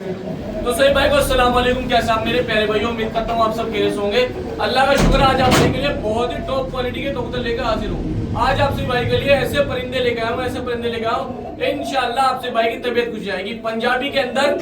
तो सही भाई को अस्सलाम वालेकुम, कैसे आप मेरे प्यारे भाइयों, उम्मीद करता हूँ आप सब खेल होंगे। अल्लाह का शुक्र, आज आप सभी के लिए बहुत ही टॉप क्वालिटी के कबूतर लेकर हाजिर हूँ। आज आप सभी भाई के लिए ऐसे परिंदे लेकर आया हूँ, ऐसे परिंदे लेकर आऊँ, इंशाल्लाह आपसे भाई की तबीयत खुश जाएगी। पंजाबी के अंदर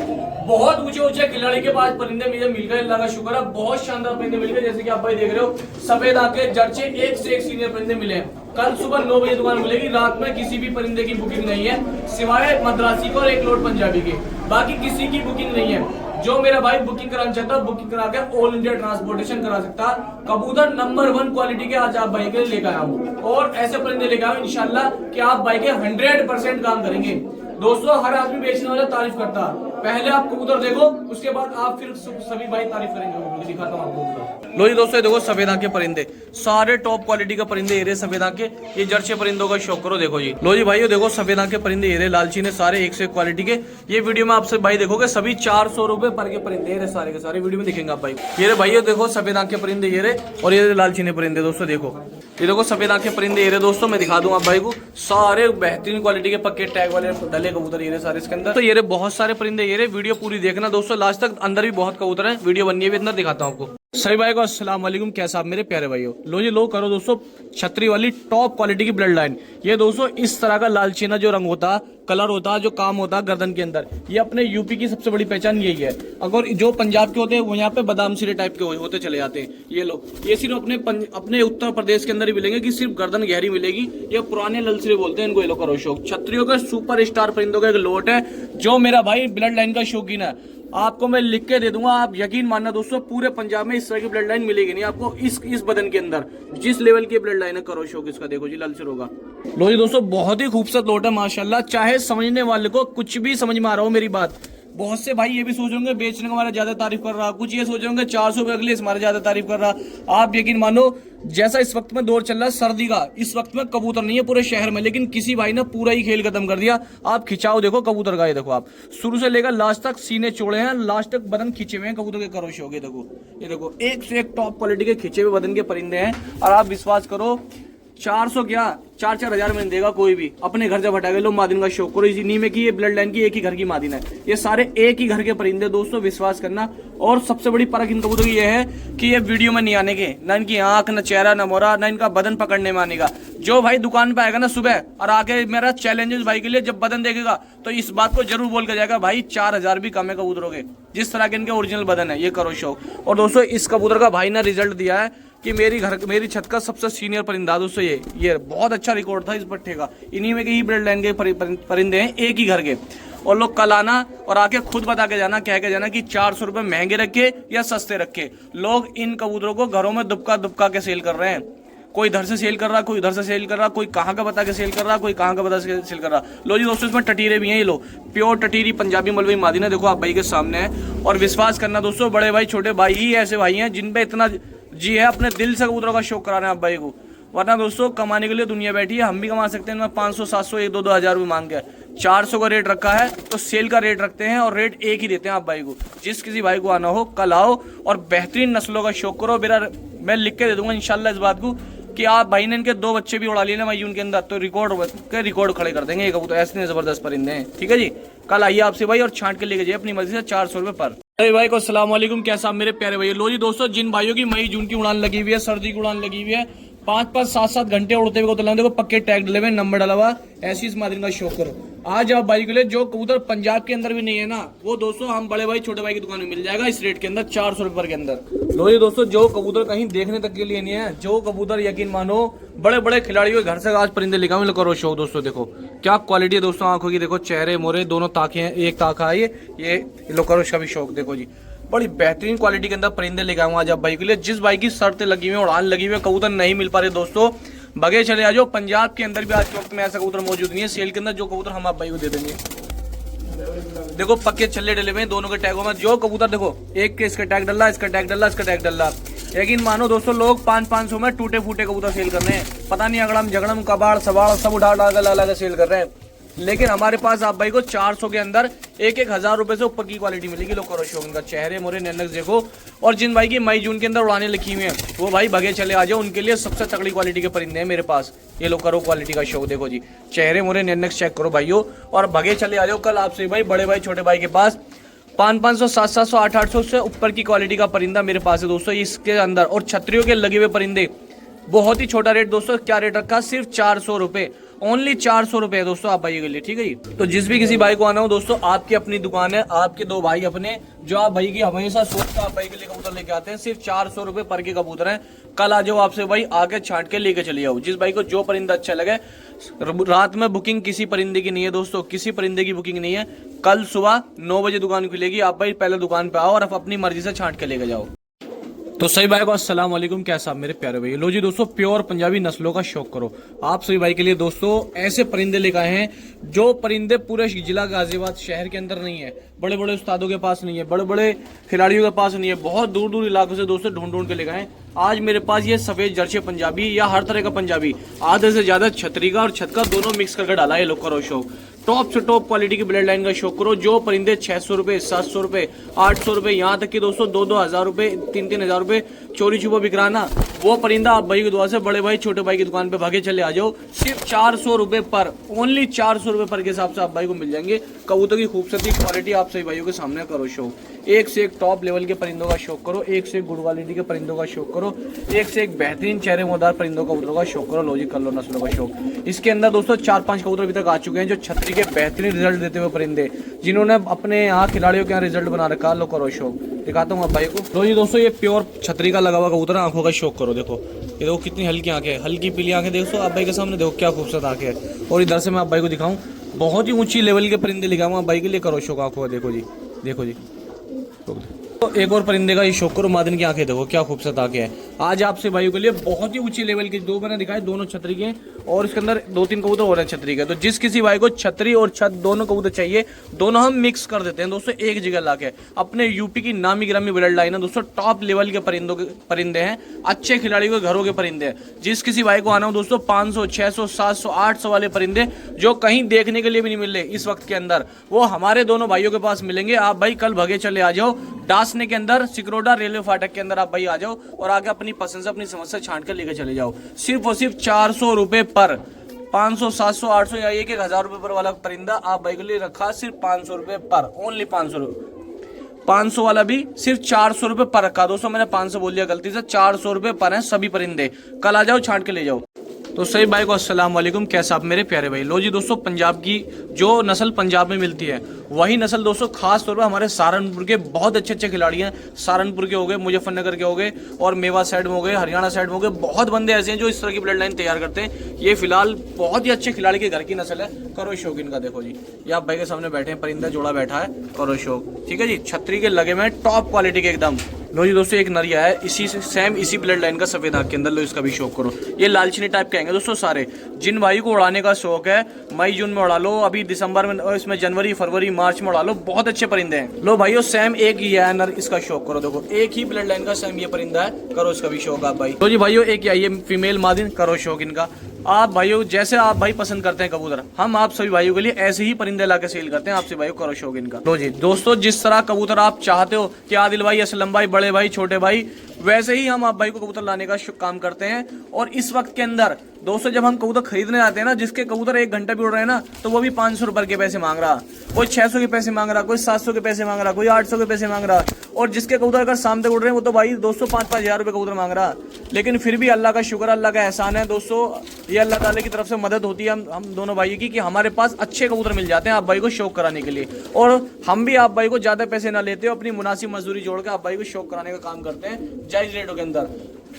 बहुत ऊंचे ऊंचे खिलाड़ी के पास परिंदे मुझे मिल गए, अल्लाह का शुक्र है, बहुत शानदार परिंदे मिल गए। जैसे कि आप भाई देख रहे हो, सफेद आंखें जर्चे एक से एक सीनियर परिंदे मिले हैं। कल सुबह 9 बजे दुकान खुलेगी, रात में किसी भी परिंदे की बुकिंग नहीं है सिवाय मद्रासी को और एक लोट पंजाबी के, बाकी किसी की बुकिंग नहीं है। जो मेरा भाई बुकिंग कराना चाहता है बुकिंग करा के ऑल इंडिया ट्रांसपोर्टेशन करा सकता। कबूतर नंबर 1 क्वालिटी के आज आप भाई के लेकर आया हूँ और ऐसे परिंदे लेकर आया इंशाल्लाह कि आप भाई के 100% काम करेंगे। दोस्तों, हर आदमी बेचने वाला तारीफ करता है, पहले आप कबूतर देखो उसके बाद आप फिर सभी भाई तारीफ करेंगे। दिखाता हूँ आपको। लो जी दोस्तों, देखो सफेद आंख के परिंदे, सारे टॉप क्वालिटी का परिंदे ये सफेद आंख के, ये जर्सी परिंदों का शौक करो। देखो जी, लो जी भाइयों, देखो सफेद आंख के परिंदे ये लालची ने, सारे एक से एक क्वालिटी के। ये वीडियो में आपसे भाई देखोगे सभी 400 रुपए पर के परिंदे ये सारे के सारे वीडियो में दिखेंगे आप भाई। ये भाइयों देखो सफेद आंख के परिंदे ये और ये लालची ने परिंदे। दोस्तों देखो, ये देखो सफेद आंख के परिंदे ये दोस्तों, मैं दिखा दूं आप भाई को, सारे बेहतरीन क्वालिटी के पक्के टैग वाले डले कबूतर ये सारे इसके अंदर। तो ये बहुत सारे परिंदे ये वीडियो पूरी देखना दोस्तों लास्ट तक, अंदर भी बहुत कबूतर है, वीडियो बननी है भी, अंदर दिखाता हूँ आपको। सही भाई को अस्सलाम वालेकुम, कैसा आप मेरे प्यारे भाइयों। लो जी लो करो दोस्तों, छतरी वाली टॉप क्वालिटी की ब्लड लाइन। ये दोस्तों इस तरह का लालचीना जो रंग होता है, कलर होता है, जो काम होता है गर्दन के अंदर, ये अपने यूपी की सबसे बड़ी पहचान यही है। अगर जो पंजाब के होते हैं वो यहाँ पे बादाम सिरे टाइप के होते चले जाते हैं। ये लो, ये सिर्फ अपने उत्तर प्रदेश के अंदर ही मिलेंगे कि सिर्फ गर्दन गहरी मिलेगी। ये पुराने ललसिरे बोलते हैं इनको। ये लो करो शौक, छतरियों का सुपर स्टार परिंदों का एक लोट है। जो मेरा भाई ब्लड लाइन का शौकीन है, आपको मैं लिख के दे दूंगा, आप यकीन मानना दोस्तों, पूरे पंजाब में इस तरह की ब्लड लाइन मिलेगी नहीं आपको। इस बदन के अंदर जिस लेवल की ब्लड लाइन है, करो शौक इसका, देखो जी ललसिर होगा। लो जी दोस्तों, बहुत ही खूबसूरत लोट है माशाल्लाह। चाहे समझने वाले को कुछ भी समझ में आ रहा हो मेरी बात, बहुत से भाई ये भी सोच होंगे बेचने का हमारा ज्यादा तारीफ कर रहा, कुछ ये सोच होंगे 400 रुपए अगले हमारा ज्यादा तारीफ कर रहा। आप यकीन मानो, जैसा इस वक्त में दौर चल रहा है सर्दी का, इस वक्त में कबूतर नहीं है पूरे शहर में, लेकिन किसी भाई ने पूरा ही खेल खत्म कर दिया। आप खिंचाओ देखो कबूतर का, ये देखो आप शुरू से लेकर लास्ट तक सीने चौड़े हैं, लास्ट तक बदन खिंचे हुए हैं कबूतर के। करो शौक, ये देखो एक से एक टॉप क्वालिटी के खिंचे हुए बदन के परिंदे हैं। और आप विश्वास करो, 400 क्या 4-4 हजार में देगा कोई भी। अपने घर से हटा के लो, मादिन का शौक करो। इसी नहीं में कि ये ब्लड लाइन की एक ही घर की मादिन है, ये सारे एक ही घर के परिंदे दोस्तों, विश्वास करना। और सबसे बड़ी परख इन कबूतरों की ये है कि ये वीडियो में नहीं आने के, ना इनकी आंख, न चेहरा, न मोरा, न इनका बदन पकड़ने में आने का। जो भाई दुकान पे आएगा ना सुबह और आके, मेरा चैलेंज भाई के लिए, जब बदन देखेगा तो इस बात को जरूर बोल के जाएगा, भाई 4000 भी कम है कबूतरों के, जिस तरह के इनके ओरिजिनल बदन है। ये करो शौक। और दोस्तों इस कबूतर का भाई ने रिजल्ट दिया है कि मेरी छत का सबसे सीनियर परिंदा दोस्तों ये बहुत अच्छा रिकॉर्ड था इस पट्टे का। इन्हीं में के ही ब्लड लाइन के परिंदे हैं, एक ही घर के। और लोग कल आना और आके खुद बता के जाना, कह के जाना कि 400 रुपए महंगे रखे या सस्ते रखे। लोग इन कबूतरों को घरों में दुबका के सेल कर रहे हैं। कोई इधर से सेल कर रहा, कोई उधर से सेल कर रहा, कोई कहाँ का बता के सेल कर रहा, कोई कहाँ का बता के सेल कर रहा। लो जी दोस्तों, इसमें टटीरे भी हैं। ये लो प्योर टटीरी पंजाबी मलबई मादी ने, देखो आप भाई के सामने है। और विश्वास करना दोस्तों, बड़े भाई छोटे भाई ही ऐसे भाई हैं जिन पे इतना जी है, अपने दिल से कबूतरों का शौक करा रहे हैं आप भाई को। वरना दोस्तों कमाने के लिए दुनिया बैठी है, हम भी कमा सकते हैं। 500 700 1-2 हजार रुपये मांग के 400 का रेट रखा है, तो सेल का रेट रखते हैं और रेट एक ही देते हैं आप भाई को। जिस किसी भाई को आना हो कल आओ और बेहतरीन नस्लों का शौक करो। मैं लिख के दे दूंगा इंशाल्लाह इस बात को कि आप भाई ने इनके 2 बच्चे भी उड़ा लिए ना भाई उनके अंदर, तो रिकॉर्ड खड़े कर देंगे। कबूतर ऐसे जबरदस्त परिंदे हैं, ठीक है जी। कल आइए आपसे भाई और छांट के लेके जाइए अपनी मर्जी से 400 रुपए पर। अरे भाई को अस्सलाम वालेकुम, कैसा आप मेरे प्यारे भाई। लो जी दोस्तों, जिन भाइयों की मई जून की उड़ान लगी हुई है, सर्दी की उड़ान लगी हुई है, 5-5 7-7 घंटे उड़ते हुए कबूतर, देखो पक्के टैग डले हुए, नंबर डला हुआ, ऐसी इस मादिन का शौक करो। आज आप भाई के लिए जो कबूतर पंजाब के अंदर भी नहीं है ना, वो दोस्तों हम बड़े भाई छोटे भाई की दुकान में मिल जाएगा इस रेट के अंदर, 400 रुपए पर के अंदर। लो जी दोस्तों, जो कबूतर कहीं देखने तक के लिए नहीं है, जो कबूतर यकीन मानो बड़े बड़े खिलाड़ियों के घर से आज परिंदे लेकर आऊं, करो शौक। दोस्तों देखो क्या क्वालिटी है दोस्तों, आंखों की देखो, चेहरे मोरे दोनों ताके हैं, एक ताका है ये लो करो इसका भी शौक। देखो जी, बड़ी बेहतरीन क्वालिटी के अंदर परिंदे लेकर आऊंगा आज आप भाई के लिए। जिस भाई की शर्तें लगी हुई, उड़ान लगी हुई, कबूतर नहीं मिल पा रहे दोस्तों, बगे चले आ जाओ। पंजाब के अंदर भी आज के वक्त में ऐसा कबूतर मौजूद नहीं है सेल के अंदर, जो कबूतर हम आप भाई को दे देंगे। देखो पक्के छल्ले डले हुए दोनों के टैगों में, जो कबूतर देखो एक के इसका टैग डल्ला, इसका टैग डल्ला, इसका टैग डल्ला। यकीन मानो दोस्तों, लोग 500-500 में टूटे फूटे कबूतर सेल कर रहे हैं, पता नहीं अगड़म झगड़म कबाड़ सबाड़ सब उठा के सेल कर रहे हैं। लेकिन हमारे पास आप भाई को 400 के अंदर 1-1 हजार रुपए से ऊपर की क्वालिटी मिलेगी। लोग करो शौक, इनका चेहरे मोरे नैनक देखो। और जिन भाई की मई जून के अंदर उड़ाने लिखी हुई है, वो भाई भगे चले आ जाओ, उनके लिए सबसे तगड़ी क्वालिटी के परिंदे हैं मेरे पास। ये लोग करो क्वालिटी का शौक, देखो जी चेहरे मोरे नैनक चेक करो भाइयों और भगे चले आ जाओ कल आपसे भाई बड़े भाई छोटे भाई के पास। 500, 700, 800 से ऊपर की क्वालिटी का परिंदा मेरे पास है दोस्तों इसके अंदर। और छतरियों के लगे हुए परिंदे, बहुत ही छोटा रेट दोस्तों। क्या रेट रखा? सिर्फ 400 रुपए, ओनली 400 रुपए है दोस्तों आप भाई के लिए, ठीक है जी। तो जिस भी किसी भाई को आना हो दोस्तों, आपकी अपनी दुकान है, आपके दो भाई अपने, जो आप भाई की हमेशा सोच कर आप भाई के लिए कबूतर लेके आते हैं, सिर्फ 400 रुपए पर के कबूतर हैं। कल आ जाओ आपसे भाई, आके छांट के लेके चले जाओ। जिस भाई को जो परिंदा अच्छा लगे, रात में बुकिंग किसी परिंदे की नहीं है दोस्तों, किसी परिंदे की बुकिंग नहीं है। कल सुबह 9 बजे दुकान खुलेगी, आप भाई पहले दुकान पे आओ और अपनी मर्जी से छांट के लेके जाओ। तो सही भाई को अस्सलाम वालेकुम, कैसा आप मेरे प्यारे भाई। लो जी दोस्तों, प्योर पंजाबी नस्लों का शौक करो। आप सभी भाई के लिए दोस्तों ऐसे परिंदे लेकर आए हैं जो परिंदे पूरे जिला गाजियाबाद शहर के अंदर नहीं है, बड़े बड़े उस्तादों के पास नहीं है, बड़े बड़े खिलाड़ियों के पास नहीं है, बहुत दूर दूर इलाकों से दोस्तों ढूंढ ढूंढ के लेकर आए। आज मेरे पास ये सफेद जर्सी पंजाबी या हर तरह का पंजाबी, आधे से ज्यादा छतरी का और छत का दोनों मिक्स करके डाला है। लोग करो शौक, टॉप से टॉप क्वालिटी की ब्लड लाइन का शौक करो। जो परिंदे 600 रुपए, 700 रुपए, 800 रुपए, यहाँ तक कि दोस्तों 2-2 हजार रुपए, 3-3 हजार रुपए चोरी छुपा बिकराना, वो परिंदा आप भाई की दुआ से बड़े भाई छोटे भाई की दुकान पे भागे चले आ जाओ। सिर्फ 400 रुपए पर, ओनली 400 रुपए पर के हिसाब से आप भाई को मिल जाएंगे। कबूतर की खूबसूरती क्वालिटी आप सभी भाइयों के सामने करो शौक। एक से एक टॉप लेवल के परिंदों का शौक करो, एक से एक गुड क्वालिटी के परिंदों का शौक करो, एक से एक बेहतरीन चेहरे मोदार परिंदों कबूतरों का शौक करो। लो जी, कर लो नस्लों का शौक। इसके अंदर दोस्तों 4-5 कबूतर अभी तक आ चुके हैं जो छतरी के बेहतरीन रिजल्ट देते हुए परिंदे, जिन्होंने अपने यहाँ खिलाड़ियों के यहाँ रिजल्ट बना रखा। लो करो शौक, दिखाता हूँ आप भाई को। लो जी दोस्तों, ये प्योर छतरी का लगा हुआ कबूतर, आंखों का शौक करो। देखो ये देखो कितनी हल्की आंखें हैं, हल्की पीली आंखें देखो आप भाई के सामने, देखो क्या खूबसूरत आंखें हैं। और इधर से मैं आप भाई को दिखाऊं, बहुत ही ऊंची लेवल के परिंदे लिखाऊंगा आप भाई के लिए। करो शौक आंखों का, देखो जी, देखो जी। तो एक और परिंदे का ये शौक करो, मादन की आंखें देखो क्या खूबसूरत आंखें हैं। आज आपसे भाइयों के लिए बहुत ही ऊंची लेवल की दो मैंने दिखाए, दोनों छतरी के, और इसके अंदर 2-3 कबूतर हो रहे हैं छतरी के। तो जिस किसी भाई को छतरी और छत दोनों कबूतर चाहिए, दोनों हम मिक्स कर देते हैं दोस्तों एक जगह लाके। अपने यूपी की नामी ग्रामी ब्लड लाइन है दोस्तों, टॉप लेवल के परिंदे हैं, अच्छे खिलाड़ियों के घरों के परिंदे हैं। जिस किसी भाई को आना हो दोस्तों, 500, 600, 700, 800 वाले परिंदे जो कहीं देखने के लिए भी नहीं मिल रहे इस वक्त के अंदर, वो हमारे दोनों भाइयों के पास मिलेंगे। आप भाई कल भगे चले आ जाओ, डासने के अंदर सिकरोडा रेलवे फाटक के अंदर आप भाई आ जाओ और आगे अपनी पसंद से अपनी समझ से छांट कर लेकर चले जाओ। सिर्फ और सिर्फ 400 रुपए पर। 500, 700, 800 या 1-1000 रुपए पर वाला परिंदा आप भाई के लिए रखा सिर्फ 500 रुपए पर, ओनली 500 रुपए। 500 वाला भी सिर्फ 400 रुपए पर रखा दोस्तों, मैंने 500 बोल दिया गलती से, 400 रुपए पर है सभी परिंदे। कल आ जाओ, छांट के ले जाओ। तो सही भाई को अस्सलाम वालेकुम, कैसा आप मेरे प्यारे भाई। लो जी दोस्तों, पंजाब की जो नस्ल पंजाब में मिलती है, वही नस्ल दोस्तों खास तौर पर हमारे सहारनपुर के बहुत अच्छे अच्छे खिलाड़ी हैं। सहारनपुर के हो गए, मुजफ्फरनगर के हो गए, और मेवा साइड में हो गए, हरियाणा साइड में हो गए, बहुत बंदे ऐसे हैं जो इस तरह की ब्लड लाइन तैयार करते हैं। ये फिलहाल बहुत ही अच्छे खिलाड़ी के घर की नस्ल है। करो शौक इनका, देखो जी, ये आप भाई के सामने बैठे हैं, परिंदा जोड़ा बैठा है। करो शौक, ठीक है जी, छतरी के लगे में टॉप क्वालिटी के एकदम। लो जी दोस्तों, एक नरिया है इसी सेम इसी ब्लड लाइन का सफेद आंख के अंदर, लो इसका भी शौक करो। ये लालचनी टाइप के आएंगे दोस्तों सारे। जिन भाई को उड़ाने का शौक है, मई जून में उड़ा लो, अभी दिसंबर में, इसमें जनवरी फरवरी मार्च में उड़ा लो, बहुत अच्छे परिंदे हैं। लो भाइयों, सेम एक ही है नर, इसका शौक करो। देखो एक ही ब्लड लाइन का सेम ये परिंदा है, करो इसका भी शौक आप भाई। तो जी भाइयों, एक ये फीमेल मादिन, करो शौक इनका। आप भाइयों जैसे आप भाई पसंद करते हैं कबूतर, हम आप सभी भाइयों के लिए ऐसे ही परिंदे लाके सेल करते हैं। आपसे भाइयों करो शौक इनका। लो जी दोस्तों, जिस तरह कबूतर आप चाहते हो कि आदिल भाई, असलम भाई, बड़े भाई, छोटे भाई, वैसे ही हम आप भाई को कबूतर लाने का काम करते हैं। और इस वक्त के अंदर दोस्तों, जब हम कबूतर खरीदने आते हैं ना, जिसके कबूतर 1 घंटा भी उड़ रहे हैं ना, तो वो भी 500 रुपए के पैसे मांग रहा, कोई 600 के पैसे मांग रहा, कोई 700 के पैसे मांग रहा, कोई 800 के पैसे मांग रहा। और जिसके कबूतर अगर सामने उड़ रहे हैं, वो तो भाई दोस्तों 5-5 हजार रुपए कबूतर मांग रहा। लेकिन फिर भी अल्लाह का शुक्र, अल्लाह का एहसान है दोस्तों, ये अल्लाह ताला की तरफ से मदद होती है हम दोनों भाइयों की, कि हमारे पास अच्छे कबूतर मिल जाते हैं आप भाई को शौक कराने के लिए। और हम भी आप भाई को ज्यादा पैसे ना लेते हो, अपनी मुनासिब मजदूरी जोड़ के आप भाई को शौक कराने का काम करते हैं जायज रेटों के अंदर।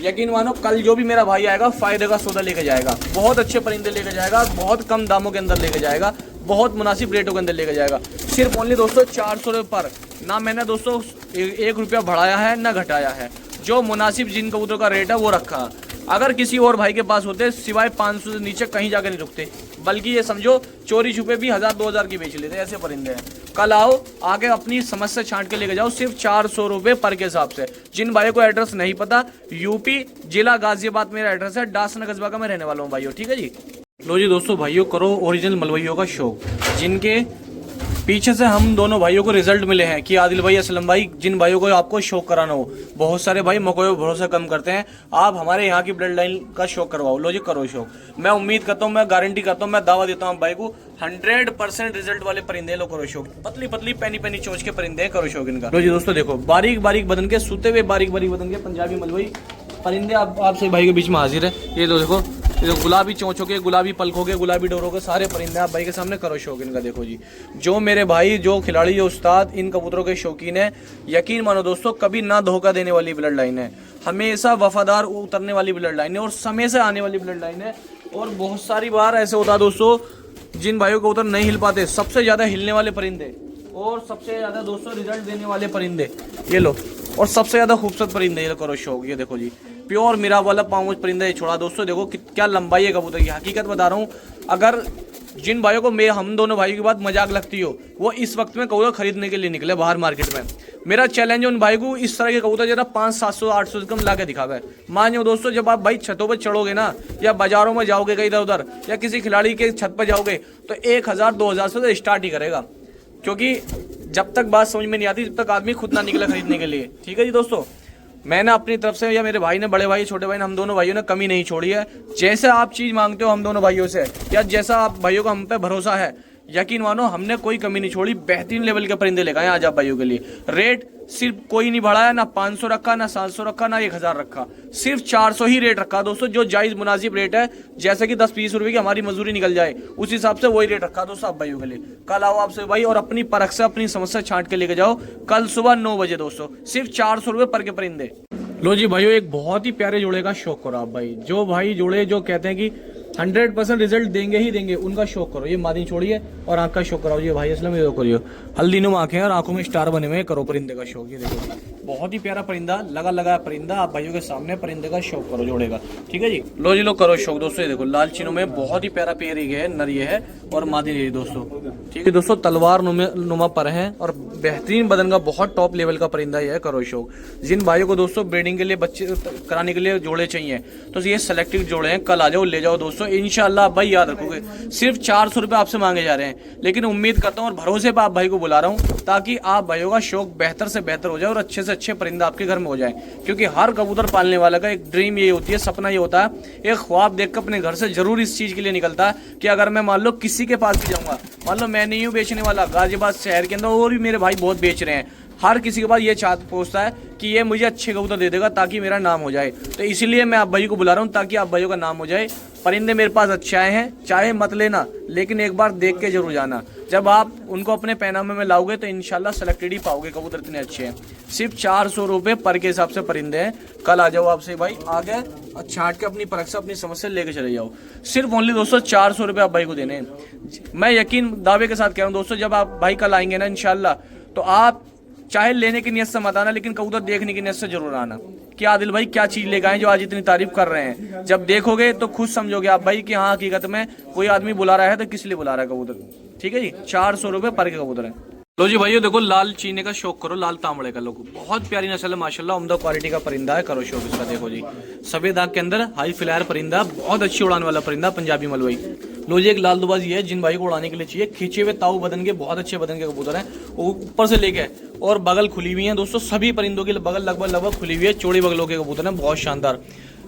यकीन मानो, कल जो भी मेरा भाई आएगा फायदे का सौदा लेके जाएगा, बहुत अच्छे परिंदे लेके जाएगा, बहुत कम दामों के अंदर लेके जाएगा, बहुत मुनासिब रेटों के अंदर लेके जाएगा। सिर्फ ओनली दोस्तों 400 रुपये पर। ना मैंने दोस्तों 1 रुपया बढ़ाया है ना घटाया है, जो मुनासिब जिन कबूतर का रेट है वो रखा। अगर किसी और भाई के पास होते, सिवाय 500 से नीचे कहीं जाकर नहीं रुकते, बल्कि ये समझो चोरी छुपे भी 1000-2000 की बेच लेते, ऐसे परिंदे हैं। कल आओ, आगे अपनी समझ से छांट के लेके जाओ, सिर्फ 400 रुपये पर के हिसाब से। जिन भाइयों को एड्रेस नहीं पता, यूपी जिला गाजियाबाद मेरा एड्रेस है, डासना कस्बा का मैं रहने वाला हूँ भाइयों, ठीक है जी। लो जी दोस्तों, भाइयों करो ओरिजिनल मलवइयों का शौक, जिनके पीछे से हम दोनों भाइयों को रिजल्ट मिले हैं कि आदिल भाई, असलम भाई, जिन भाइयों को आपको शौक कराना हो, बहुत सारे भाई मौके भरोसा कम करते हैं, आप हमारे यहाँ की ब्लड लाइन का शौक करवाओ। लो जी, करो शौक। मैं उम्मीद करता हूँ, मैं गारंटी करता हूँ, मैं दावा देता हूँ भाई को 100% रिजल्ट वाले परिंदे। लो करो शौक। पतली पतली पैनी पैनी चोच के परिंदे हैं, करो शौक इनका। लो जी दोस्तों देखो, बारीक बारीक बदन के, सूते हुए बारीक बारीक बदन के पंजाबी मलवई परिंदे आपसे भाई के बीच में हाजिर है। ये देखो, गुलाबी चोंचों के, गुलाबी पलकों के, गुलाबी डोरों के सारे परिंदे आप भाई के सामने। करो शौक इनका। देखो जी, जो मेरे भाई, जो खिलाड़ी, जो उस्ताद इन कबूतरों के शौकीन है, यकीन मानो दोस्तों, कभी ना धोखा देने वाली ब्लड लाइन है, हमेशा वफादार उतरने वाली ब्लड लाइन है और समय से आने वाली ब्लड लाइन है। और बहुत सारी बार ऐसे होता है दोस्तों, जिन भाइयों को कबूतर नहीं हिल पाते, सबसे ज्यादा हिलने वाले परिंदे और सबसे ज्यादा दोस्तों रिजल्ट देने वाले परिंदे, ये लो, और सबसे ज्यादा खूबसूरत परिंदे, ये करो शौक। ये देखो जी, प्योर मीरा वाला पाँव परिंदा ये छोड़ा दोस्तों। देखो क्या लंबाई है कबूतर की, हकीकत बता रहा हूँ। अगर जिन भाइयों को हम दोनों भाइयों की बात मजाक लगती हो, वो इस वक्त में कबूतर खरीदने के लिए निकले बाहर मार्केट में। मेरा चैलेंज है उन भाई को, इस तरह के कबूतर जरा 500-700-800 से कम ला के दिखावे। मान लो दोस्तों, जब आप भाई छतों पर चढ़ोगे ना, या बाजारों में जाओगे कहीं इधर उधर, या किसी खिलाड़ी के छत पर जाओगे, तो 1000-2000 से स्टार्ट ही करेगा, क्योंकि जब तक बात समझ में नहीं आती, जब तक आदमी खुद ना निकला खरीदने के लिए। ठीक है जी दोस्तों, मैंने अपनी तरफ से, या मेरे भाई ने, बड़े भाई, छोटे भाई ने, हम दोनों भाइयों ने कमी नहीं छोड़ी है। जैसे आप चीज़ मांगते हो हम दोनों भाइयों से, या जैसा आप भाइयों को हम पे भरोसा है, यकीन मानो हमने कोई कमी नहीं छोड़ी। बेहतरीन लेवल के परिंदे लेकर आए आज आप भाइयों के लिए। रेट सिर्फ कोई नहीं बढ़ाया, ना 500 रखा, ना 700 रखा, ना 1000 रखा, सिर्फ 400 ही रेट रखा दोस्तों, जो जायज़ मुनासिब रेट है। जैसे कि 10-20 रुपये की हमारी मजदूरी निकल जाए, उस हिसाब से वही रेट रखा दोस्तों आप भाइयों के लिए। कल आओ आपसे भाई और अपनी परख से अपनी समस्या छांट के लेके जाओ, कल सुबह 9 बजे दोस्तों, सिर्फ 400 रुपये पर के परिंदे। लो जी भाइयों, एक बहुत ही प्यारे जोड़े का शौक करो आप भाई। जो भाई जोड़े जो कहते हैं कि 100% रिजल्ट देंगे ही देंगे, उनका शौक करो। ये मादी छोड़िए और आँख का शौक कराओ जी भाई। असलम ये करियो, हल्दी नुमा आँखें और आंखों में स्टार बने हुए, करो परिंदे का शौक। ये देखो, बहुत ही प्यारा परिंदा, लगा लगा परिंदा आप भाइयों के सामने, परिंदे का शौक करो जोड़े का। ठीक है जी, लो जी लो करो शौक दोस्तों। ये देखो, लाल चीनों में बहुत ही प्यारा पेयर ये है, नर ये है और मादी ये दोस्तों। ठीक है दोस्तों, तलवार नुमा पर है और बेहतरीन बदन का बहुत टॉप लेवल का परिंदा ये है, करो शौक। जिन भाइयों को दोस्तों ब्रीडिंग के लिए, बच्चे कराने के लिए जोड़े चाहिए, तो ये सेलेक्टेड जोड़े हैं, कल आ जाओ ले जाओ दोस्तों। इंशाल्लाह भाई याद रखोगे, सिर्फ 400 रुपये आपसे मांगे जा रहे हैं, लेकिन उम्मीद करता हूँ और भरोसे पर आप भाई को बुला रहा हूँ, ताकि आप भाइयों का शौक बेहतर से बेहतर हो जाए और अच्छे से अच्छे परिंदा आपके घर में हो जाए। क्योंकि हर कबूतर पालने वाला का एक ड्रीम ये होती है, सपना ये होता है, एक ख्वाब देख कर अपने घर से जरूर इस चीज़ के लिए निकलता है कि अगर मैं मान लो किसी के पास भी जाऊँगा, मान लो मैं नहीं हूँ बेचने वाला, गाजियाबाद शहर के अंदर और भी मेरे भाई बहुत बेच रहे हैं, हर किसी के पास ये पूछता है कि ये मुझे अच्छे कबूतर दे देगा ताकि मेरा नाम हो जाए। तो इसीलिए मैं आप भाई को बुला रहा हूँ, ताकि आप भाइयों का नाम हो जाए। परिंदे मेरे पास अच्छे आए हैं, चाहे मत लेना, लेकिन एक बार देख के जरूर जाना। जब आप उनको अपने पैनामे में लाओगे तो इंशाल्लाह सेलेक्टेड ही पाओगे, कबूतर इतने अच्छे हैं। सिर्फ 400 रुपये पर के हिसाब से परिंदे हैं। कल आ जाओ आपसे भाई, आ गए छाट के अपनी परख से अपनी समस्या लेके चले जाओ। सिर्फ ओनली दोस्तों 400 रुपये आप भाई को देने हैं। मैं यकीन दावे के साथ कह रहा हूँ दोस्तों, जब आप भाई कल आएंगे ना इंशाल्लाह, तो आप चाहे लेने की नियत से मत आना, लेकिन कबूतर देखने की नियत से जरूर आना कि आदिल भाई क्या चीज़ लेकर आए जो आज इतनी तारीफ कर रहे हैं। जब देखोगे तो खुद समझोगे आप भाई कि हाँ हकीकत में कोई आदमी बुला रहा है तो किस लिए बुला रहा है कबूतर। ठीक है जी, 400 रुपये पर के कबूतर है। लो जी भाइयों देखो, लाल चीने का शौक करो, लाल तांबड़े का। लोग बहुत प्यारी नस्ल है माशाल्लाह, उम्दा क्वालिटी का परिंदा है, करो शौक इसका। देखो जी, सफेद आग के अंदर हाई फ्लायर परिंदा, बहुत अच्छी उड़ान वाला परिंदा, पंजाबी मलवई। लो जी, एक लाल दुबाज ये है, जिन भाई को उड़ाने के लिए चाहिए, खींचे हुए ताऊ बदन के, बहुत अच्छे बदन के कबूतर हैं, ऊपर से लेके और बगल खुली हुई है दोस्तों। सभी परिंदों की बगल लगभग खुली हुई है, चौड़ी बगलों के कबूतर हैं, बहुत शानदार।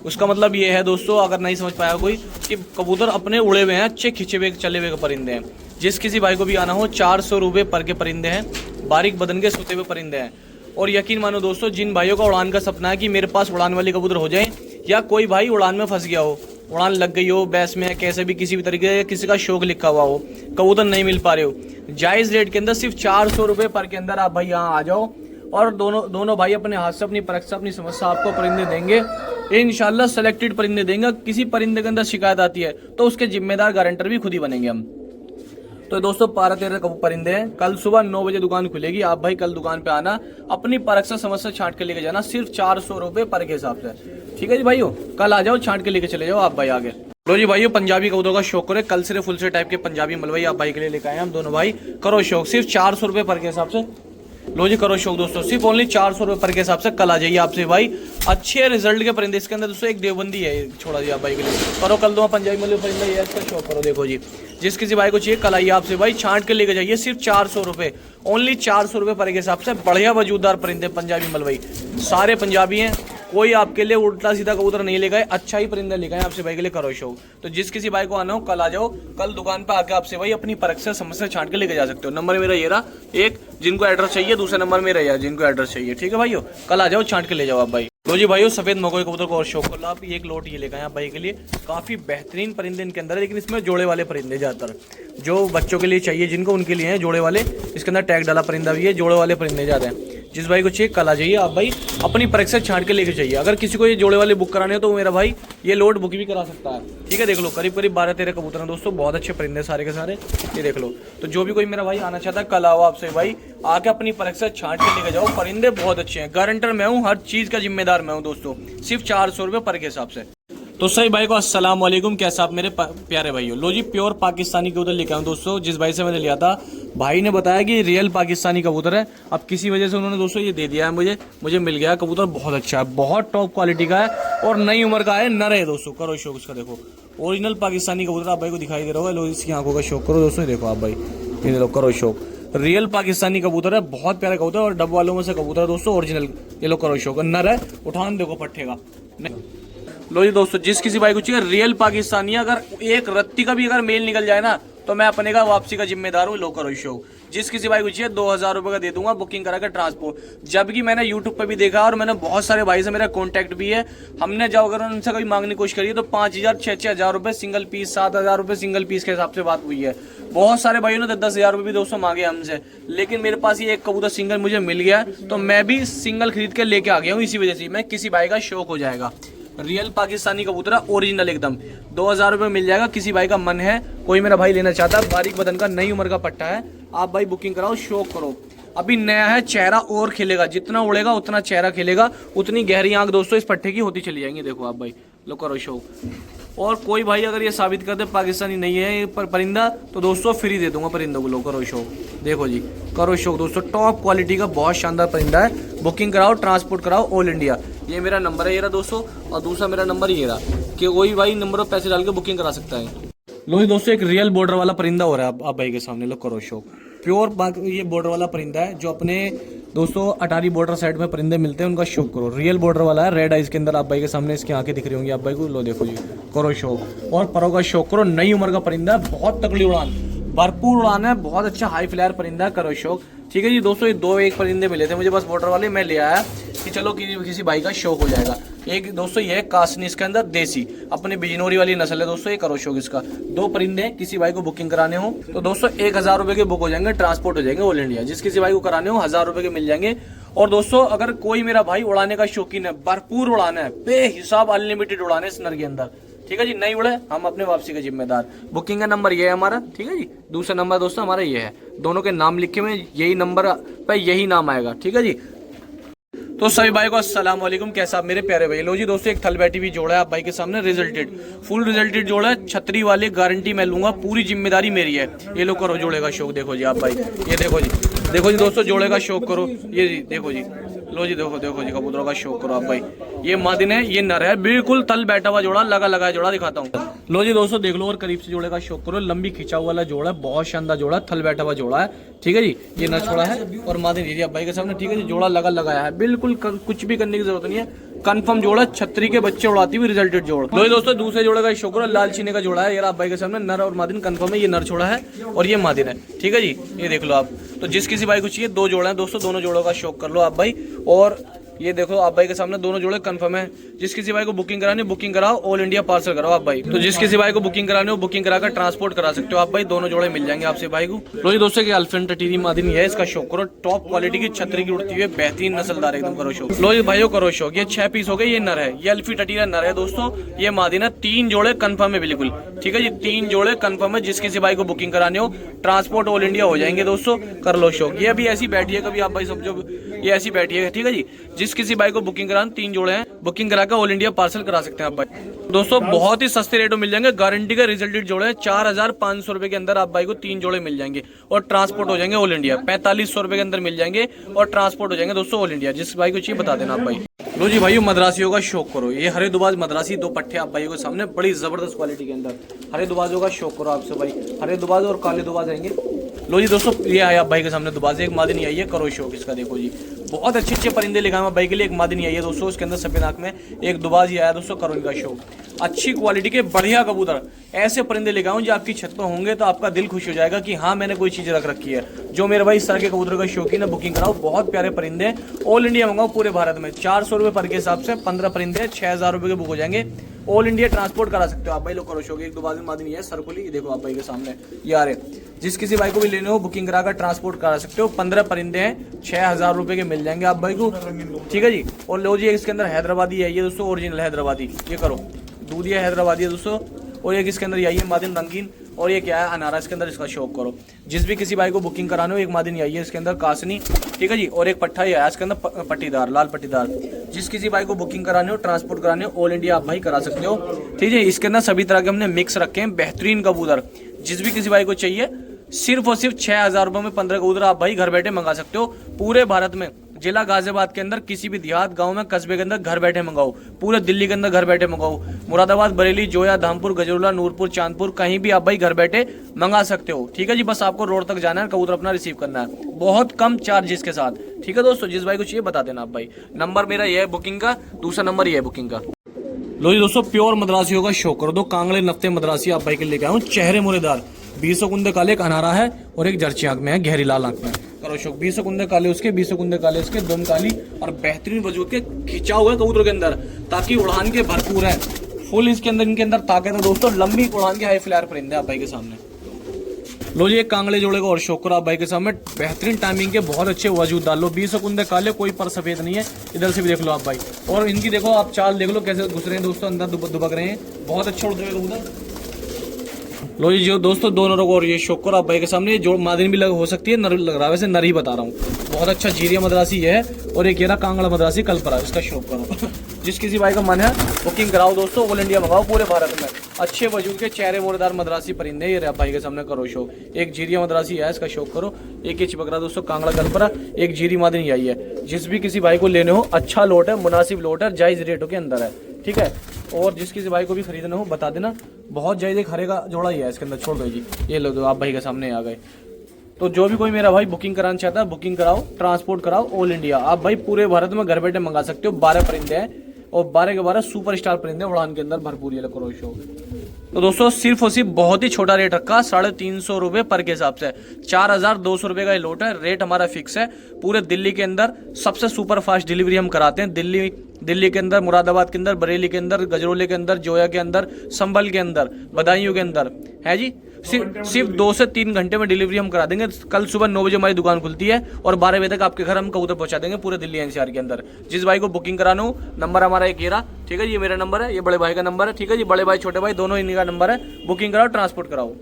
उसका मतलब ये है दोस्तों, अगर नहीं समझ पाया कोई, कि कबूतर अपने उड़े हुए हैं, अच्छे खींचे हुए चले हुए परिंदे हैं। जिस किसी भाई को भी आना हो, 400 रुपये पर के परिंदे हैं, बारीक बदन के सोते हुए परिंदे हैं। और यकीन मानो दोस्तों, जिन भाइयों का उड़ान का सपना है कि मेरे पास उड़ान वाली कबूतर हो जाए, या कोई भाई उड़ान में फंस गया हो, उड़ान लग गई हो, बैस में कैसे भी किसी भी तरीके से किसी का शौक लिखा हुआ हो, कबूतर नहीं मिल पा रहे हो, जायज़ रेट के अंदर सिर्फ 400 रुपये पर के अंदर आप भाई यहाँ आ जाओ और दोनों भाई अपने हाथ से अपनी परख से अपनी समस्या आपको परिंदे देंगे। इंशाल्लाह सेलेक्टेड परिंदे देंगे। किसी परिंदे के अंदर शिकायत आती है तो उसके जिम्मेदार गारंटर भी खुद ही बनेंगे हम। तो दोस्तों 12-13 परिंदे हैं, कल सुबह 9 बजे दुकान खुलेगी। आप भाई कल दुकान पे आना, अपनी परख से समस्या छांट के लेके जाना, सिर्फ 400 रुपये पर के हिसाब से। ठीक है जी भाइयों, कल आ जाओ, छांट के लेके चले जाओ आप भाई आगे। लो जी भाइयों, पंजाबी कबूतरों का शौक करे, कल सिर्फ फुल से टाइप के पंजाबी मलवई आप भाई के लिए लेकर आए हम दोनों भाई, करो शौक, सिर्फ 400 रुपये पर के हिसाब से। लो जी करो शौक दोस्तों, सिर्फ ओनली 400 रुपये पर के हिसाब से कल आ जाइए आपसे भाई। अच्छे रिजल्ट के परिंदे इसके अंदर दोस्तों, एक देवबंदी है छोड़ा दिया भाई के लिए, करो कल दो पंजाबी मल्लू परिंदा ये इसका शौक करो। देखो जी जिस किसी भाई को चाहिए कल आइए आपसे भाई, छांट के लेके जाइए सिर्फ 400 रुपये, ओनली 400 रुपये पर के हिसाब से। बढ़िया वजूददार परिंदे पंजाबी मलवई, सारे पंजाबी हैं, कोई आपके लिए उल्टा सीधा कबूतर नहीं लेगा, अच्छा ही परिंदा लेगा है आपसे भाई के लिए करो शौक। तो जिस किसी भाई को आना हो कल आ जाओ, कल दुकान पे आके आपसे भाई अपनी परख से समझ से छांट के लेके जा सकते हो। नंबर मेरा ये रहा, एक जिनको एड्रेस चाहिए, दूसरा नंबर मेरा यार जिनको एड्रेस चाहिए, ठीक है भाइयों, कल आ जाओ छांट के ले जाओ आप भाई। लो जी भाइयों सफेद मकोई कबूतर को और शौक कर लो आप, एक लोट ये लेकर आए आप भाई के लिए, काफी बेहतरीन परिंदे इनके अंदर है, लेकिन इसमें जोड़े वाले परिंदे ज्यादातर जो बच्चों के लिए चाहिए जिनको, उनके लिए हैं जोड़े वाले। इसके अंदर टैग डाला परिंदा भी है, जोड़े वाले परिंदे ज्यादा हैं। जिस भाई को चाहिए कल आ जाइए आप भाई, अपनी परख से छांट के लेके चाहिए। अगर किसी को ये जोड़े वाले बुक कराने हो तो मेरा भाई ये लोड बुक भी करा सकता है, ठीक है। देख लो करीब करीब 12-13 कबूतर हैं दोस्तों, बहुत अच्छे परिंदे सारे के सारे, ये देख लो। तो जो भी कोई मेरा भाई आना चाहता है कल आओ आपसे भाई, आके अपनी परख से छांट के लेके जाओ। परिंदे बहुत अच्छे हैं, गारंटर मैं हूँ, हर चीज का जिम्मेदार मैं हूँ दोस्तों, सिर्फ 400 रुपये पर के हिसाब से। तो सही भाई को अस्सलाम वालेकुम, कैसा आप मेरे प्यारे भाइयों। लो जी प्योर पाकिस्तानी कबूतर लेके आऊँ दोस्तों, जिस भाई से मैंने लिया था भाई ने बताया कि रियल पाकिस्तानी कबूतर है। अब किसी वजह से उन्होंने दोस्तों ये दे दिया है मुझे मिल गया कबूतर, बहुत अच्छा है, बहुत टॉप क्वालिटी का है और नई उम्र का है, नर है दोस्तों। करो शौक इसका, देखो ओरिजिनल पाकिस्तानी कबूतर आप भाई को दिखाई दे रहा होगा। लो इसकी आंखों का शौक करो दोस्तों, देखो आप भाई, ये देखो करो शौक, रियल पाकिस्तानी कबूतर है, बहुत प्यारा कबूतर और डब वालों में से कबूतर है दोस्तों, ओरिजिनल। ये लो करो शौक, नर है, उठान देखो पट्टे का। लो जी दोस्तों जिस किसी भाई को चाहिए रियल पाकिस्तानी, अगर एक रत्ती का भी अगर मेल निकल जाए ना तो मैं अपने का वापसी का जिम्मेदार हूँ। लो करो शो, जिस किसी भाई को चाहिए 2000 रुपये का दे दूंगा बुकिंग करा कर ट्रांसपोर्ट। जबकि मैंने यूट्यूब पे भी देखा और मैंने बहुत सारे भाई से मेरा कॉन्टैक्ट भी है, हमने जब अगर उनसे कभी मांगने की कोशिश करी तो 5000 6-6 हज़ार रुपये सिंगल पीस, 7000 रुपये सिंगल पीस के हिसाब से बात हुई है। बहुत सारे भाइयों ने 10-10 हज़ार रुपये भी दोस्तों मांगे हमसे, लेकिन मेरे पास ये एक कबूतर सिंगल मुझे मिल गया तो मैं भी सिंगल खरीद के लेके आ गया हूँ। इसी वजह से मैं किसी भाई का शौक हो जाएगा, रियल पाकिस्तानी कबूतर ओरिजिनल एकदम 2000 रुपये मिल जाएगा। किसी भाई का मन है, कोई मेरा भाई लेना चाहता है, बारीक बदन का नई उम्र का पट्टा है, आप भाई बुकिंग कराओ, शौक करो। अभी नया है, चेहरा और खिलेगा, जितना उड़ेगा उतना चेहरा खिलेगा, उतनी गहरी आंख दोस्तों इस पट्टे की होती चली जाएंगी। देखो आप भाई, लो करो शौक। और कोई भाई अगर ये साबित कर दे पाकिस्तानी नहीं है परिंदा तो दोस्तों फ्री दे दूंगा परिंदों को। लो करो शौक, देखो जी करो शौक दोस्तों, टॉप क्वालिटी का बहुत शानदार परिंदा है। बुकिंग कराओ, ट्रांसपोर्ट कराओ ऑल इंडिया। ये मेरा नंबर है ये रहा दोस्तों, और दूसरा मेरा नंबर ये रहा कि कोई भाई नंबर पर पैसे डाल के बुकिंग करा सकता है। लो दोस्तों एक रियल बॉर्डर वाला परिंदा हो रहा है आप भाई के सामने, लो करो शौक। प्योर ये बॉर्डर वाला परिंदा है, जो अपने दोस्तों अटारी बॉर्डर साइड में परिंदे मिलते हैं उनका शौक करो। रियल बॉर्डर वाला है, रेड आइज के अंदर आप भाई के सामने इसकी आंखें दिख रही होंगी आप भाई को। लो देखो जी करो शौक, और परों का शौक करो। नई उम्र का परिंदा है, बहुत तगड़ी उड़ान, भरपूर उड़ान है, बहुत अच्छा हाई फ्लायर परिंदा है, करो शौक। ठीक है जी दोस्तों, ये 2-1 परिंदे मिले थे मुझे बस बॉर्डर वाले, मैं ले आया कि चलो किसी भाई का शौक हो जाएगा। एक दोस्तों ये है कासनी, इसके अंदर देसी अपने बिजनौरी वाली नस्ल है दोस्तों, ये करो शौक इसका। 2 परिंदे हैं, किसी भाई को बुकिंग कराने हो तो दोस्तों 1000 रुपये के बुक हो जाएंगे, ट्रांसपोर्ट हो जाएंगे ऑल इंडिया। जिस किसी भाई को कराने हो 1000 रुपये के मिल जाएंगे। और दोस्तों अगर कोई मेरा भाई उड़ाने का शौकीन है, भरपूर उड़ाना है, बेहिसाब अनलिमिटेड उड़ाने इस नर के अंदर, ठीक है जी, नहीं उड़े हम अपने वापसी का जिम्मेदार। बुकिंग का नंबर ये है हमारा, ठीक है जी। दूसरा नंबर दोस्तों हमारा ये है, दोनों के नाम लिखे हुए, यही नंबर पे यही नाम आएगा, ठीक है जी। तो सभी भाई को अस्सलाम वालेकुम, कैसा आप मेरे प्यारे भाई। लो जी दोस्तों एक थल बैठी हुई जोड़ा है आप भाई के सामने, रिजल्टेड फुल रिजल्टेड जोड़ा है, छतरी वाले गारंटी मैं लूंगा, पूरी जिम्मेदारी मेरी है। ये लो करो जोड़े का शौक, देखो जी आप भाई, ये देखो जी दोस्तों जोड़े का शौक करो, ये जी देखो जी, लो जी देखो जी कबूतरों का शौक करो आप भाई। ये मादिन है, ये नर है, बिल्कुल तल बैठा हुआ जोड़ा, लगा जोड़ा दिखाता हूँ। लो जी दोस्तों देख लो और करीब से जोड़े का शौक करो, लंबी खिंचा वाला जोड़ा है, बहुत शानदार जोड़ा है, थल बैठा हुआ जोड़ा है, ठीक है जी। ये नर छोड़ा है और मादिन ये आप भाई के सामने, ठीक है जी। जोड़ा लगाया है, बिल्कुल कुछ भी करने की जरूरत नहीं है, कंफर्म जोड़ा, छतरी के बच्चे उड़ाती हुई रिजल्टेड जोड़ा। लो दोस्तों दूसरे जोड़े का शौक करो, लाल चीने का जोड़ा है, ये आप भाई के सामने, नर और मादिन कंफर्म है, ये नर छोड़ा है और ये मादिन है, ठीक है जी। ये देख लो आप, तो जिस किसी भाई को चाहिए 2 जोड़े हैं दोस्तों, दोनों जोड़ों का शौक कर लो आप भाई। और ये देखो आप भाई के सामने दोनों जोड़े कंफर्म है। जिस किसी भाई को बुकिंग करानी बुकिंग कराओ, ऑल इंडिया पार्सल कराओ आप भाई। तो जिस किसी भाई को बुकिंग करानी हो बुकिंग कराकर ट्रांसपोर्ट करा सकते हो आप भाई, दोनों जोड़े मिल जाएंगे आपसे भाई को। लो जी दोस्तों की अल्फिन टटीरी मादिनी है, इसका शौक करो, टॉप क्वालिटी की छतरी की उड़ती हुई बेहतरीन नस्लदार एकदम, करो शौक। लो जी भाइयों करो शौक, ये 6 पीस हो गए, ये नर है, ये अल्फी टटीरा नर है दोस्तों, ये मादिन है, 3 जोड़े कंफर्म है बिल्कुल, ठीक है जी, 3 जोड़े कंफर्म है। जिस किसी भाई को बुकिंग करानी हो ट्रांसपोर्ट ऑल इंडिया हो जाएंगे दोस्तों, कर लो शौक। ये अभी ऐसी बैठी है, कभी आप भाई समझो ये ऐसी बैठी है, ठीक है जी। जिस जिस किसी भाई को बुकिंग कराना 3 जोड़े हैं, बुकिंग करा के ऑल इंडिया पार्सल करा सकते हैं आप भाई। दोस्तों बहुत ही सस्ते रेट में मिल जाएंगे, गारंटी का रिजल्टेड जोड़े हैं। 4500 रुपए के अंदर आप भाई को 3 जोड़े मिल जाएंगे और ट्रांसपोर्ट हो जाएंगे ऑल इंडिया। 4500 रुपए के अंदर मिल जाएंगे और ट्रांसपोर्ट हो जाएंगे दोस्तों ऑल इंडिया। जिस भाई को चाहिए बता देना आप भाई। लो जी भाई मद्रासियों का शौक करो, ये हरे दुबाज मद्रासी 2 पट्टे आप भाइयों के सामने बड़ी जबरदस्त क्वालिटी के अंदर। हरे दुबाजों का शौक करो आपसे भाई, हरे दुबाज और काले दुबाज रहेंगे। लो जी दोस्तों ये आया आप भाई के सामने दुबाज, एक मादी नहीं आई है, करो शौक इसका। देखो जी बहुत अच्छे अच्छे परिंदे लिखा है भाई के लिए। एक मादी नहीं आई है दोस्तों, उसके अंदर सफेद आंख में एक दुबाज ही आया दोस्तों, करो इनका शौक। अच्छी क्वालिटी के बढ़िया कबूतर, ऐसे परिंदे लेकर आऊँ जो आपकी छत पर होंगे तो आपका दिल खुश हो जाएगा कि हाँ मैंने कोई चीज़ रख रखी है। जो मेरे भाई इस तरह के कबूतर का शौकीन है बुकिंग कराओ, बहुत प्यारे परिंदे हैं। ऑल इंडिया मंगाओ पूरे भारत में। 400 रुपये पर के हिसाब से 15 परिंदे 6000 रुपये के बुक हो जाएंगे। ऑल इंडिया ट्रांसपोर्ट करा सकते हो आप भाई। लोग करो शौक। एक दो बार मादी नहीं है सरकुली, देखो आप भाई के सामने यार है। जिस किसी भाई को भी लेने हो बुकिंग करा कर ट्रांसपोर्ट करा सकते हो। 15 परिंदे हैं, 6000 रुपये के मिल जाएंगे आप भाई को, ठीक है जी। और लो जी इसके अंदर हैदराबादी है ये दोस्तों, ओरिजिनल हैदराबादी, ये करो दूधिया हैदराबादी है दोस्तों। और एक इसके अंदर यही है मादिन रंगीन, और ये क्या है अनारा इसके अंदर, इसका शौक करो। जिस भी किसी भाई को बुकिंग कराने हो, एक मादिन यही है इसके अंदर कासनी, ठीक है जी। और एक पट्टा ही है इसके अंदर पट्टीदार, लाल पट्टीदार। जिस किसी भाई को बुकिंग कराने हो ट्रांसपोर्ट कराने हो ऑल इंडिया आप भाई करा सकते हो, ठीक है। इसके अंदर सभी तरह के हमने मिक्स रखे हैं, बेहतरीन कबूतर। जिस भी किसी भाई को चाहिए सिर्फ और सिर्फ 6000 रुपये में 15 कबूतर आप भाई घर बैठे मंगा सकते हो पूरे भारत में। जिला गाजियाबाद के अंदर किसी भी देहात गांव में कस्बे के अंदर घर बैठे मंगाओ, पूरे दिल्ली के अंदर घर बैठे मंगाओ, मुरादाबाद बरेली जोया धामपुर गजरोला नूरपुर चांदपुर कहीं भी आप भाई घर बैठे मंगा सकते हो, ठीक है जी। बस आपको रोड तक जाना है, कबूतर अपना रिसीव करना है, बहुत कम चार्जेस के साथ, ठीक है दोस्तों। जिस भाई को चाहिए बता देना आप भाई। नंबर मेरा ये है बुकिंग का, दूसरा नंबर ये है बुकिंग का। लो जी दोस्तों प्योर मद्रासियों का शौक करो, 2 कांगड़े नफ्ते मद्रासी आप भाई के लेके आया हूँ, चेहरे मुरेदार। 20 कुंदे काले, एक अनारा है और एक जर्ची आंख में है, गहरी लाल आंख में, करो शौक। 20 कुंदे काले उसके, 20 कुंदे काले इसके, दुम काली और बेहतरीन वजूद के खिंचा हुआ है कबूतर के अंदर, ताकि उड़ान के भरपूर है फुल। इसके अंदर इनके अंदर ताकत है दोस्तों, लंबी उड़ान के हाई फ्लायर परिंदे आप भाई के सामने। लो जी एक कांगड़े जोड़े का और शौक करो आप भाई के सामने, बेहतरीन टाइमिंग के बहुत अच्छे वजूद डाल लो। 20 कुंदे काले, कोई पर सफेद नहीं है, इधर से भी देख लो आप भाई। और इनकी देखो आप चाल देख लो कैसे घुस रहे हैं दोस्तों, अंदर दुबक रहे हैं, बहुत अच्छे उड़ रहे हैं कबूतर। लो जी जो दोस्तों 2 नरों को और ये शौक करो आप भाई के सामने। जो मादिन भी लग हो सकती है, नर लग रहा है, वैसे नर ही बता रहा हूँ। बहुत अच्छा जीरिया मद्रासी ये है और एक येरा कांगड़ा मद्रासी कलपरा, इसका शौक करो। जिस किसी भाई का मन है बुकिंग कराओ दोस्तों, ऑल इंडिया मंगाओ पूरे भारत में। अच्छे वजूद के चेहरे मोरेदार मद्रासी परिंदे ये रहे भाई के सामने, करो शौक। एक जीरिया मद्रासी है, इसका शौक करो। एक ये चिपक रहा दोस्तों कांगड़ा कलपरा, एक जीरी मादिन यही है। जिस भी किसी भाई को लेने हो अच्छा लोट है, मुनासिब लोट है, जायज रेटों के अंदर है, ठीक है। और जिस किसी भाई को भी खरीदना हो बता देना, बहुत जायज एक हरे का जोड़ा ही है इसके अंदर, छोड़ दो जी। ये लो दो आप भाई के सामने आ गए। तो जो भी कोई मेरा भाई बुकिंग कराना चाहता है बुकिंग कराओ, ट्रांसपोर्ट कराओ ऑल इंडिया। आप भाई पूरे भारत में घर बैठे मंगा सकते हो। 12 परिंदे हैं और 12 के 12 सुपर स्टार परिंदे उड़ान के अंदर भरपूर, ये करो शो। तो दोस्तों सिर्फ और सिर्फ बहुत ही छोटा रेट रखा, 350 रुपये पर के हिसाब से। 4200 रुपये का ये लोट है, रेट हमारा फिक्स है। पूरे दिल्ली के अंदर सबसे सुपर फास्ट डिलीवरी हम कराते हैं। दिल्ली के अंदर, मुरादाबाद के अंदर, बरेली के अंदर, गजरोले के अंदर, जोया के अंदर, संभल के अंदर, बदायूं के अंदर है जी। सिर्फ 2 से 3 घंटे में डिलीवरी हम करा देंगे। कल सुबह 9 बजे हमारी दुकान खुलती है और 12 बजे तक आपके घर हम कबूतर पहुंचा देंगे पूरे दिल्ली एनसीआर के अंदर। जिस भाई को बुकिंग कराना हो नंबर हमारा एक येरा, ठीक है। ये मेरा नंबर है, ये बड़े भाई का नंबर है, ठीक है जी। बड़े भाई छोटे भाई दोनों इन्हीं का नंबर है। बुकिंग कराओ, ट्रांसपोर्ट कराओ।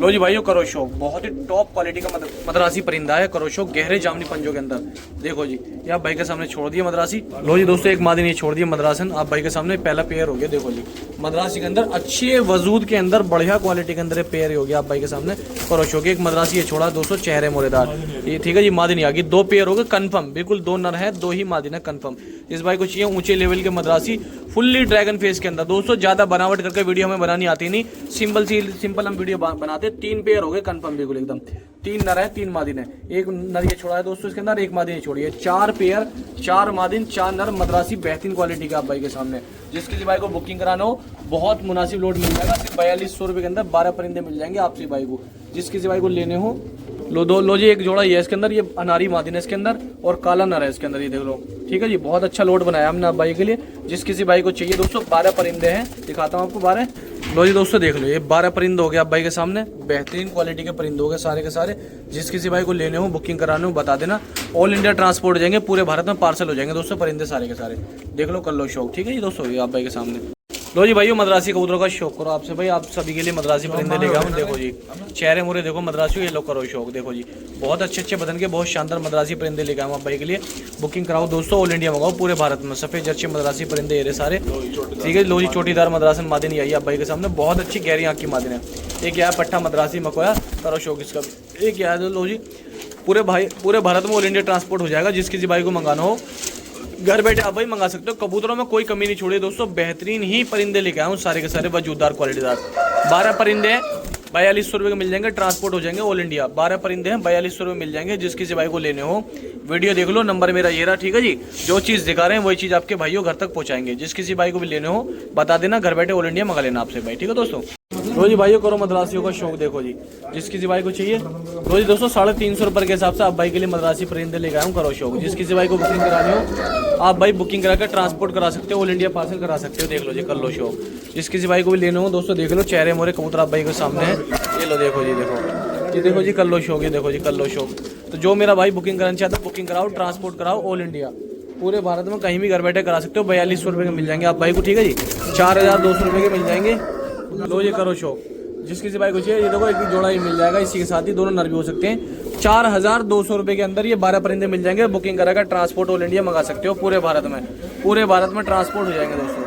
लो जी भाइयों करो शौक, बहुत ही टॉप क्वालिटी का मद्रासी परिंदा है, करो शौक। गहरे जामनी पंजों के अंदर देखो जी, ये आप भाई के सामने छोड़ दिया मद्रासी। लो जी दोस्तों एक मादी नहीं छोड़ दिया मद्रासन आप भाई के सामने, पहला पेयर हो गया। देखो जी मद्रासी के अंदर अच्छे वजूद के अंदर बढ़िया क्वालिटी के अंदर पेयर हो गया आप भाई के सामने, करो शौक। एक मद्रासी ये छोड़ा दोस्तों, चेहरे मोरेदार, ये ठीक है जी। मादी नहीं आ गई, 2 पेयर हो गए कन्फर्म, बिल्कुल 2 नर है, 2 ही मादी है कन्फर्म। इस भाई को चाहिए ऊंचे लेवल के मद्रासी फुल्ली ड्रैगन फेस के अंदर दोस्तों। ज्यादा बनावट करके वीडियो हमें बनानी आती नहीं, सिंपल हम वीडियो बनाते। 3 पेयर हो गए कन्फर्म, बिल्कुल एकदम। 3 नर है, 3 मादिन है। एक नर ये छोड़ा है दोस्तों इसके अंदर, एक मादिन छोड़ी है। 4 पेयर, 4 मादिन, 4 नर मद्रासी बेहतरीन क्वालिटी का आप भाई के सामने। जिस किसी भाई को बुकिंग कराना हो बहुत मुनासिब लोड मिल जाएगा, सिर्फ 4200 रुपये के अंदर 12 परिंदे मिल जाएंगे आपसे भाई को। जिस किसी भाई को लेने हो लो जी एक जोड़ा ये है इसके अंदर, ये अनारी मादिन है इसके अंदर और काला नर है इसके अंदर, ये देख लो, ठीक है जी। बहुत अच्छा लोड बनाया हमने आप भाई के लिए। जिस किसी भाई को चाहिए दोस्तों 12 परिंदे हैं, दिखाता हूँ आपको 12। लो जी दोस्तों देख लो, ये 12 परिंदे हो गए आप भाई के सामने, बेहतरीन क्वालिटी के परिंदे हो गए सारे के सारे। जिस किसी भाई को लेने हो बुकिंग कराने हो बता देना, ऑल इंडिया ट्रांसपोर्ट हो जाएंगे, पूरे भारत में पार्सल हो जाएंगे दोस्तों परिंदे सारे के सारे। देख लो कर लो शौक, ठीक है जी दोस्तों, ये आप भाई के सामने। लो जी भाइयों, मद्रासी कबूतरों का शौक करो आपसे भाई, आप सभी के लिए मद्रासी परिंदे लेके आऊँ। देखो जी चेहरे मोरे देखो मद्रासी, ये लो करो शौक। देखो जी बहुत अच्छे बदन के बहुत शानदार मद्रासी परिंदे लेके आऊँ आप भाई के लिए। बुकिंग कराओ दोस्तों, ऑल इंडिया मंगाओ पूरे भारत में। सफ़ेद जर्सी मद्रासी परिंदे ये सारे, ठीक है। लो जी चोटीदार मद्रासन मादिनी आई आप भाई के सामने, बहुत अच्छी गहरी आँख की मादिन है। एक क्या है पट्टा मद्रासी मकोया, करो शौक इसका। एक क्या है लो जी पूरे भारत में ऑल इंडिया ट्रांसपोर्ट हो जाएगा। जिस किसी भाई को मंगाना हो घर बैठे आप भाई मंगा सकते हो। कबूतरों में कोई कमी नहीं छोड़ी दोस्तों, बेहतरीन ही परिंदे लेके आया हूँ सारे के सारे, वजूददार क्वालिटीदार। 12 परिंदे हैं, 4200 रुपये के मिल जाएंगे, ट्रांसपोर्ट हो जाएंगे ऑल इंडिया। 12 परिंदे हैं, 4200 रुपये मिल जाएंगे। जिस किसी भाई को लेने हो वीडियो देख लो, नंबर मेरा ये रहा, ठीक है जी। जो चीज़ दिखा रहे हैं वही चीज़ आपके भाइयों घर तक पहुँचाएंगे। जिस किसी भाई को भी लेने हो बता देना, घर बैठे ऑल इंडिया मंगा लेना आपसे भाई, ठीक है दोस्तों। लो जी भाइयों करो मद्रासियों का शौक। देखो जी जिस किसी भाई को चाहिए, लो जी दोस्तों 350 रुपये के हिसाब से आप भाई के लिए मद्रासी परिंदे लेके आऊँ, करो शौक। जिस किसी भाई को बुकिंग करानी हो आप भाई बुकिंग करा कर ट्रांसपोर्ट करा सकते हो, ऑल इंडिया पार्सल करा सकते हो। देख लो जी कर लो शौक। जिस किसी भाई को भी लेने हो दोस्तों देख लो, चेहरे मोरे कबूतर आप भाई के सामने है, ये लो देखो जी, देखो जी कर लो शौक। ये देखो जी कर लो शौक। तो जो मेरा भाई बुकिंग कराना चाहता है बुकिंग कराओ, ट्रांसपोर्ट कराओ ऑल इंडिया, पूरे भारत में कहीं भी घर बैठे करा सकते हो। 4200 रुपये के मिल जाएंगे आप भाई को, ठीक है जी। 4200 रुपये के मिल जाएंगे। लो ये करो शौक। जिस किसी भाई को चाहिए ये देखो एक जोड़ा ही मिल जाएगा, इसी के साथ ही दोनों नर भी हो सकते हैं। 4200 रुपये के अंदर ये 12 परिंदे मिल जाएंगे। बुकिंग कराकर ट्रांसपोर्ट ऑल इंडिया मंगा सकते हो पूरे भारत में ट्रांसपोर्ट हो जाएंगे दोस्तों।